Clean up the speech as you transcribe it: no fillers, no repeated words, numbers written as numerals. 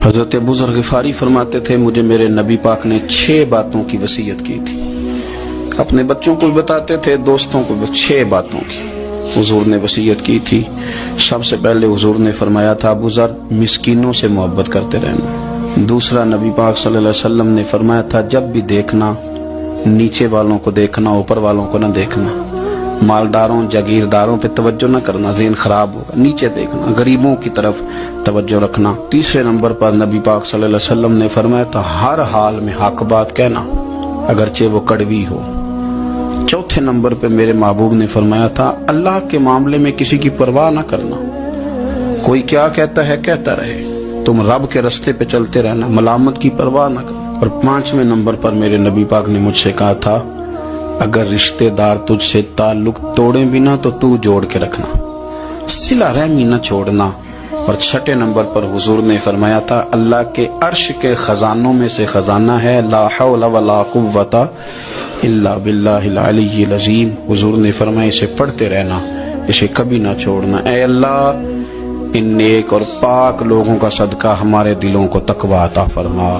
حضرت ابو ذر غفاری فرماتے تھے مجھے میرے نبی پاک نے 6 باتوں کی وصیت کی تھی. اپنے بچوں کو بھی بتاتے تھے, دوستوں کو بھی. 6 باتوں کی حضور نے وصیت کی تھی. سب سے پہلے حضور نے فرمایا تھا ابو ذر مسکینوں سے محبت کرتے رہنا. دوسرا نبی پاک صلی اللہ علیہ وسلم نے فرمایا تھا جب بھی دیکھنا نیچے والوں کو دیکھنا, اوپر والوں کو نہ دیکھنا. مالداروں جاگیرداروں پہ توجہ نہ کرنا, ذہن خراب ہوگا. نیچے دیکھنا, غریبوں کی طرف توجہ رکھنا. تیسرے نمبر پر نبی پاک صلی اللہ علیہ وسلم نے فرمایا تھا ہر حال میں حق بات کہنا اگرچہ وہ کڑوی ہو. چوتھے نمبر پہ میرے محبوب نے فرمایا تھا اللہ کے معاملے میں کسی کی پرواہ نہ کرنا. کوئی کیا کہتا ہے کہتا رہے, تم رب کے رستے پہ چلتے رہنا, ملامت کی پرواہ نہ کرنا. اور 5ویں نمبر پر میرے نبی پاک نے مجھ سے کہا تھا اگر رشتہ دار تجھ سے تعلق توڑیں بھی نہ تو جوڑ کے رکھنا, صلہ رحمی نہ چھوڑنا. اور 6 نمبر پر حضور نے فرمایا تھا اللہ کے عرش کے خزانوں میں سے خزانہ ہے لا حول ولا قوت الا باللہ العلی العظیم. حضور نے فرمایا اسے پڑھتے رہنا, اسے کبھی نہ چھوڑنا. اے اللہ ان نیک اور پاک لوگوں کا صدقہ ہمارے دلوں کو تقویٰ عطا فرما.